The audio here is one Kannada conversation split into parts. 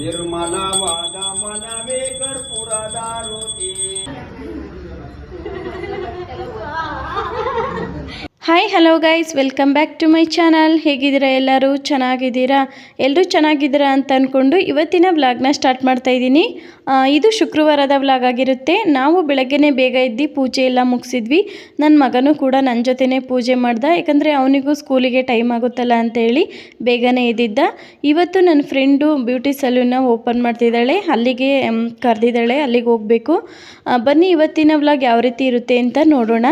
ನಿರ್ಮಲವಾದ ಮನವೇ ಕರ್ಪೂರದಾರುತಿ. Hi hello guys, welcome back to my channel. ಹೇಗಿದ್ದೀರಾ? ಎಲ್ಲರೂ ಚೆನ್ನಾಗಿದ್ದೀರಾ? ಎಲ್ಲರೂ ಚೆನ್ನಾಗಿದ್ದೀರಾ ಅಂತ ಅಂದ್ಕೊಂಡು ಇವತ್ತಿನ ವ್ಲಾಗ್ನ ಸ್ಟಾರ್ಟ್ ಮಾಡ್ತಾ ಇದ್ದೀನಿ. ಇದು ಶುಕ್ರವಾರದ ವ್ಲಾಗ್ ಆಗಿರುತ್ತೆ. ನಾವು ಬೆಳಗ್ಗೆನೇ ಬೇಗ ಎದ್ದು ಪೂಜೆ ಎಲ್ಲ ಮುಗಿಸಿದ್ವಿ. ನನ್ನ ಮಗನೂ ಕೂಡ ನನ್ನ ಜೊತೆನೇ ಪೂಜೆ ಮಾಡ್ದ, ಯಾಕಂದರೆ ಅವನಿಗೂ ಸ್ಕೂಲಿಗೆ ಟೈಮ್ ಆಗುತ್ತಲ್ಲ ಅಂತೇಳಿ ಬೇಗನೆ ಎದ್ದಿದ್ದ. ಇವತ್ತು ನನ್ನ ಫ್ರೆಂಡು ಬ್ಯೂಟಿ ಸಲೂನ್ನ ಓಪನ್ ಮಾಡ್ತಿದ್ದಾಳೆ, ಅಲ್ಲಿಗೆ ಕರೆದಿದ್ದಾಳೆ, ಅಲ್ಲಿಗೆ ಹೋಗಬೇಕು. ಬನ್ನಿ ಇವತ್ತಿನ ವ್ಲಾಗ್ ಯಾವ ರೀತಿ ಇರುತ್ತೆ ಅಂತ ನೋಡೋಣ.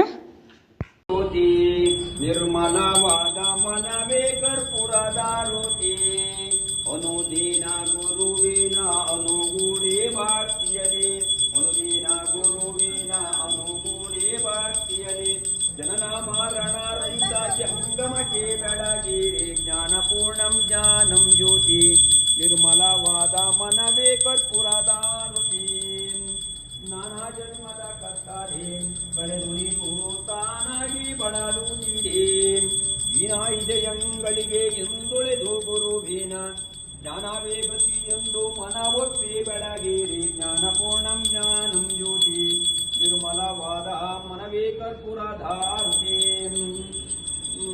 ನಿರ್ಮಲವಾದ ಮನವೇ ಕರ್ಪೂರದಾರುತಿ. ಅನುದಿನ ಗುರುವಿನ ಅನುಗೂಡಿ ಭಕ್ತಿಯಲಿ, ಅನುದಿನ ಗುರುವಿನ ಅನುಗೂಡಿ ಭಕ್ತಿಯಲಿ. ಜನನ ಮರಣ ರಹಿತ ಜಂಗಮಕ್ಕೆ ಬೆಳಗಿರಿ, ಜ್ಞಾನಪೂರ್ಣಂ ಜ್ಞಾನಂ ಜ್ಯೋತಿ. ನಿರ್ಮಲವಾದ ಮನವೇ ಕರ್ಪೂರದಾರುತಿ. ನಾನಾ ಜನ್ಮದ ಕರ್ತಾರೆ ಕಳೆದು ನೀವು ತಾನಾಗಿ ಬಳಲು ನೀಡೇ. ವಿನಾಯಿದೆಯಂಗಳಿಗೆ ಎಂದೊಳೆದು ಗುರುವಿನ ಜ್ಞಾನವೇ ಗತಿ ಎಂದು ಮನವೊಪ್ಪಿ ಬೆಳಗಿರಿ, ಜ್ಞಾನಪೂರ್ಣಂ ಜ್ಞಾನಂ ಜ್ಯೋತಿ. ನಿರ್ಮಲವಾದ ಮನವೇ ಕರ್ಪೂರದಾರುತಿ.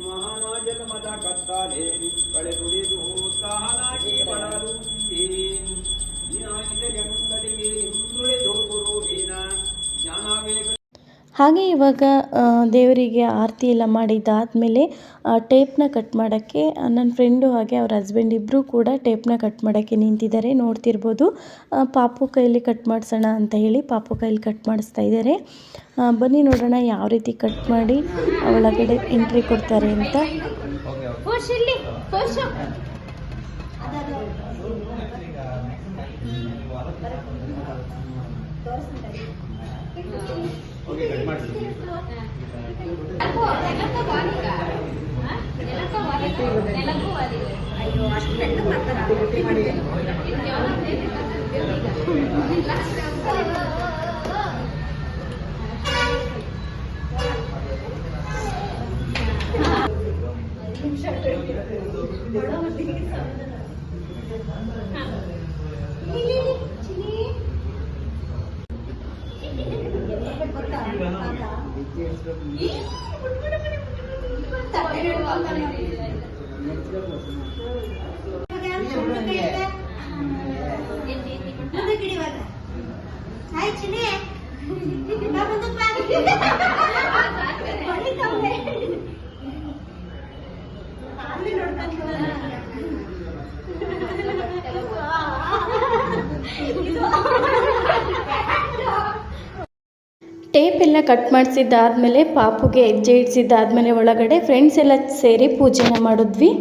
ನಾನಾ ಜನ್ಮದ ಕತ್ತಲೆ ಕಳೆದುಳಿದು ತಾನಾಗಿ ಬಳಲು ನೀಡೇ. ಹಾಗೆ ಇವಾಗ ದೇವರಿಗೆ ಆರತಿ ಎಲ್ಲ ಮಾಡಿದ್ದಾದಮೇಲೆ ಟೇಪ್ನ ಕಟ್ ಮಾಡೋಕ್ಕೆ ನನ್ನ ಫ್ರೆಂಡು ಹಾಗೆ ಅವ್ರ ಹಸ್ಬೆಂಡ್ ಇಬ್ಬರು ಕೂಡ ಟೇಪ್ನ ಕಟ್ ಮಾಡೋಕ್ಕೆ ನಿಂತಿದ್ದಾರೆ, ನೋಡ್ತಿರ್ಬೋದು. ಪಾಪು ಕೈಯಲ್ಲಿ ಕಟ್ ಮಾಡಿಸೋಣ ಅಂತ ಹೇಳಿ ಪಾಪು ಕೈಯಲ್ಲಿ ಕಟ್ ಮಾಡಿಸ್ತಾ ಇದ್ದಾರೆ. ಬನ್ನಿ ನೋಡೋಣ ಯಾವ ರೀತಿ ಕಟ್ ಮಾಡಿ ಒಳಗಡೆ ಎಂಟ್ರಿ ಕೊಡ್ತಾರೆ ಅಂತ. ಟೇಪ್ ಎಲ್ಲ ಕಟ್ ಮಾಡಿಸಿದ್ದಾದಮೇಲೆ ಪಾಪುಗೆ ಹೆಜ್ಜೆ ಇಡಿಸಿದ್ದಾದಮೇಲೆ ಒಳಗಡೆ ಫ್ರೆಂಡ್ಸ್ ಎಲ್ಲ ಸೇರಿ ಪೂಜೆನ ಮಾಡಿದ್ವಿ.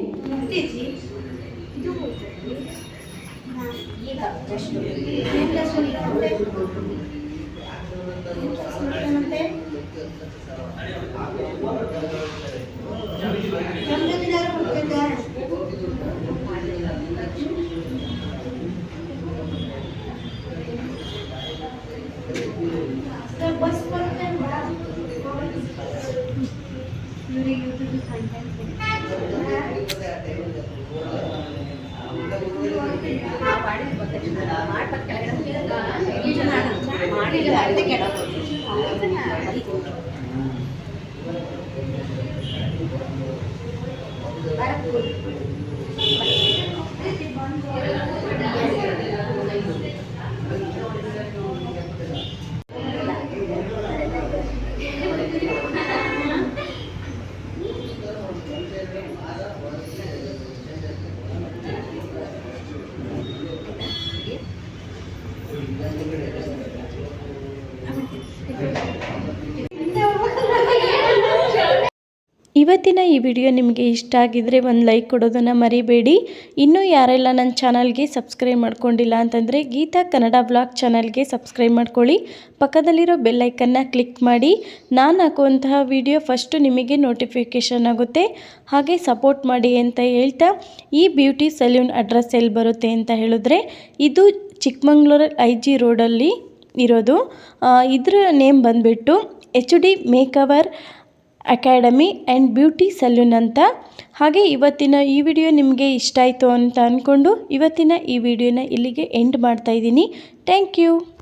ಇವತ್ತಿನ ಈ ವಿಡಿಯೋ ನಿಮಗೆ ಇಷ್ಟ ಆಗಿದ್ರೆ ಒಂದು ಲೈಕ್ ಕೊಡೋದನ್ನು ಮರಿಬೇಡಿ. ಇನ್ನೂ ಯಾರೆಲ್ಲ ನನ್ನ ಚಾನಲ್ಗೆ ಸಬ್ಸ್ಕ್ರೈಬ್ ಮಾಡ್ಕೊಂಡಿಲ್ಲ ಅಂತಂದರೆ ಗೀತಾ ಕನ್ನಡ ಬ್ಲಾಗ್ ಚಾನಲ್ಗೆ ಸಬ್ಸ್ಕ್ರೈಬ್ ಮಾಡ್ಕೊಳ್ಳಿ. ಪಕ್ಕದಲ್ಲಿರೋ ಬೆಲ್ಲೈಕನ್ನ ಕ್ಲಿಕ್ ಮಾಡಿ. ನಾನು ಹಾಕುವಂತಹ ವಿಡಿಯೋ ಫಸ್ಟು ನಿಮಗೆ ನೋಟಿಫಿಕೇಷನ್ ಆಗುತ್ತೆ. ಹಾಗೆ ಸಪೋರ್ಟ್ ಮಾಡಿ ಅಂತ ಹೇಳ್ತಾ, ಈ ಬ್ಯೂಟಿ ಸಲೂನ್ ಅಡ್ರೆಸ್ ಎಲ್ಲಿ ಬರುತ್ತೆ ಅಂತ ಹೇಳಿದ್ರೆ, ಇದು ಚಿಕ್ಕಮಂಗ್ಳೂರು IG ರೋಡಲ್ಲಿ ಇರೋದು. ಇದ್ರ ನೇಮ್ ಬಂದುಬಿಟ್ಟು HD makeover academy and beauty salon ಅಂತ. ಹಾಗೆ ಇವತ್ತಿನ ಈ ವಿಡಿಯೋ ನಿಮಗೆ ಇಷ್ಟ ಆಯಿತು ಅಂತ ಅಂದ್ಕೊಂಡು ಇವತ್ತಿನ ಈ ವಿಡಿಯೋನ ಇಲ್ಲಿಗೆ ಎಂಡ್ ಮಾಡ್ತಾಯಿದ್ದೀನಿ. Thank you.